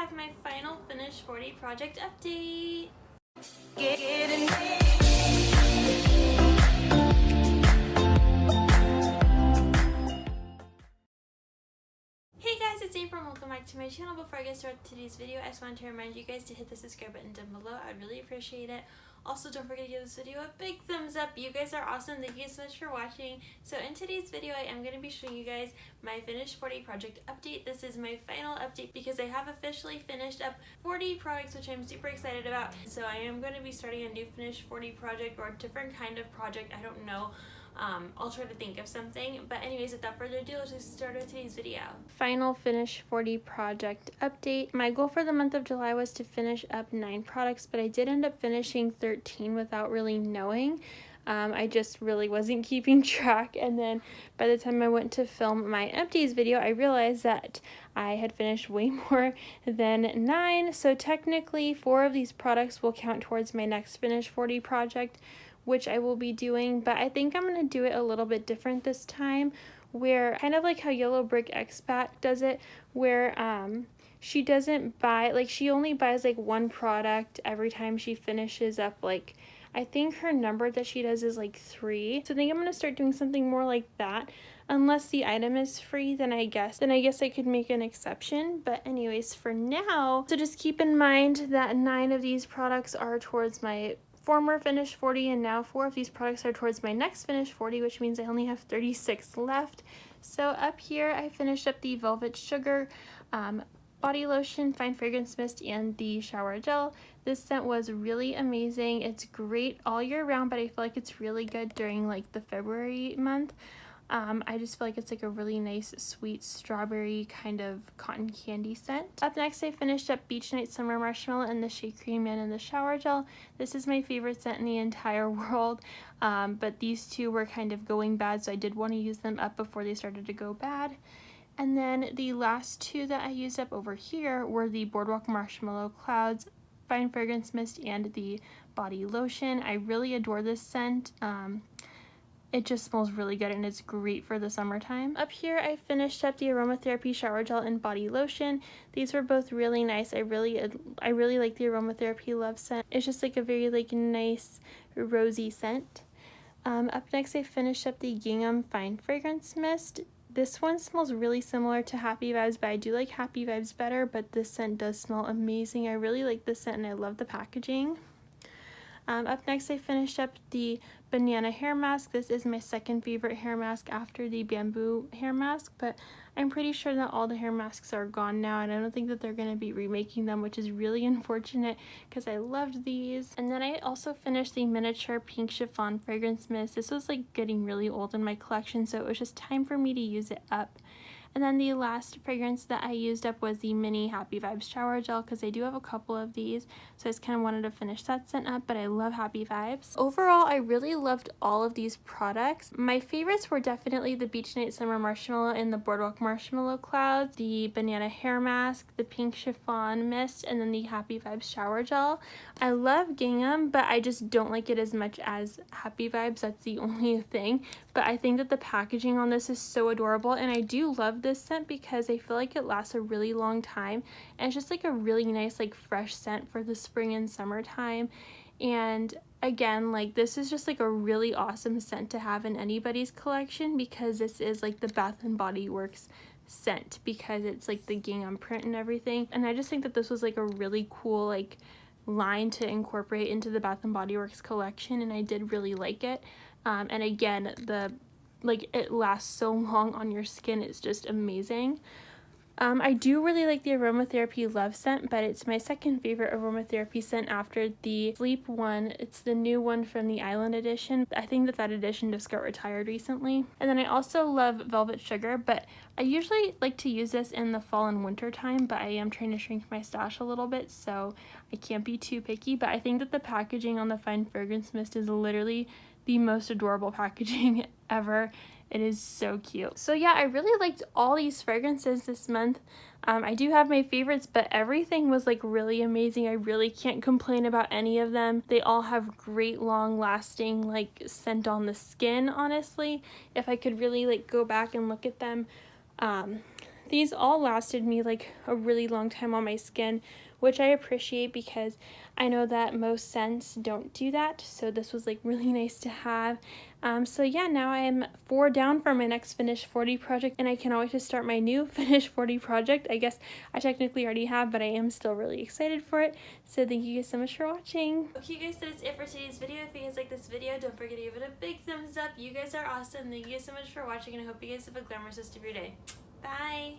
have my final finished 40 project update. Hey guys, it's April and welcome back to my channel. Before I get started with today's video, I just wanted to remind you guys to hit the subscribe button down below. I'd really appreciate it. Also, don't forget to give this video a big thumbs up. You guys are awesome. Thank you so much for watching. So in today's video, I am going to be showing you guys my finished 40 project update. This is my final update because I have officially finished up 40 products, which I'm super excited about. So I am going to be starting a new finished 40 project or a different kind of project. I don't know. I'll try to think of something, but anyways, without further ado, let's just start with today's video. Final finish 40 project update. My goal for the month of July was to finish up 9 products, but I did end up finishing 13 without really knowing. I just really wasn't keeping track, and then by the time I went to film my empties video, I realized that I had finished way more than 9, so technically 4 of these products will count towards my next finish 40 project, which I will be doing, but I think I'm going to do it a little bit different this time, where kind of like how Yellow Brick Expat does it, where she doesn't buy, like she only buys like 1 product every time she finishes up, like I think her number that she does is like 3. So I think I'm going to start doing something more like that. Unless the item is free, then I guess I could make an exception. But anyways, for now, so just keep in mind that 9 of these products are towards my former finished 40, and now 4 of these products are towards my next finished 40, which means I only have 36 left. So up here I finished up the Velvet Sugar body lotion, fine fragrance mist, and the shower gel. This scent was really amazing. It's great all year round, but I feel like it's really good during like the February month. I just feel like it's like a really nice sweet strawberry kind of cotton candy scent. Up next, I finished up Beach Night Summer Marshmallow and the Shea Cream and the Shower Gel. This is my favorite scent in the entire world, but these two were kind of going bad, so I did want to use them up before they started to go bad. And then the last 2 that I used up over here were the Boardwalk Marshmallow Clouds Fine Fragrance Mist and the Body Lotion. I really adore this scent. It just smells really good and it's great for the summertime. Up here I finished up the Aromatherapy Shower Gel and Body Lotion. These were both really nice. I really like the Aromatherapy Love scent. It's just like a very like nice rosy scent. Up next I finished up the Gingham Fine Fragrance Mist. This one smells really similar to Happy Vibes, but I do like Happy Vibes better, but this scent does smell amazing. I really like this scent and I love the packaging. Up next I finished up the Banana Hair Mask. This is my second favorite hair mask after the Bamboo hair mask, but I'm pretty sure that all the hair masks are gone now, and I don't think that they're going to be remaking them, which is really unfortunate because I loved these. And then I also finished the Miniature Pink Chiffon Fragrance Mist. This was like getting really old in my collection, so it was just time for me to use it up. And then the last fragrance that I used up was the Mini Happy Vibes Shower Gel, because I do have a couple of these, so I just kind of wanted to finish that scent up, but I love Happy Vibes. Overall, I really loved all of these products. My favorites were definitely the Beach Night Summer Marshmallow and the Boardwalk Marshmallow Clouds, the Banana Hair Mask, the Pink Chiffon Mist, and then the Happy Vibes Shower Gel. I love Gingham, but I just don't like it as much as Happy Vibes. That's the only thing. But I think that the packaging on this is so adorable, and I do love this scent because I feel like it lasts a really long time, and it's just like a really nice like fresh scent for the spring and summertime. And again, like this is just like a really awesome scent to have in anybody's collection, because this is like the Bath and Body Works scent, because it's like the gingham print and everything. And I just think that this was like a really cool like line to incorporate into the Bath and Body Works collection, and I did really like it. And again, it lasts so long on your skin. It's just amazing. I do really like the Aromatherapy Love scent, but it's my second favorite aromatherapy scent after the Sleep one. It's the new one from the Island edition. I think that edition just got retired recently. And then I also love Velvet Sugar, but I usually like to use this in the fall and winter time, but I am trying to shrink my stash a little bit, so I can't be too picky. But I think that the packaging on the Fine Fragrance Mist is literally the most adorable packaging ever. It is so cute. So yeah, I really liked all these fragrances this month. I do have my favorites, but everything was like really amazing. I really can't complain about any of them. They all have great long lasting like scent on the skin, honestly. If I could really like go back and look at them, these all lasted me like a really long time on my skin, which I appreciate because I know that most scents don't do that. So this was like really nice to have. So yeah, now I'm 4 down for my next Finish 40 project, and I can't wait to start my new Finish 40 project. I guess I technically already have, but I am still really excited for it. So thank you guys so much for watching. Okay guys, that is it for today's video. If you guys like this video, don't forget to give it a big thumbs up. You guys are awesome. Thank you guys so much for watching, and I hope you guys have a glamorous rest of your day. Bye!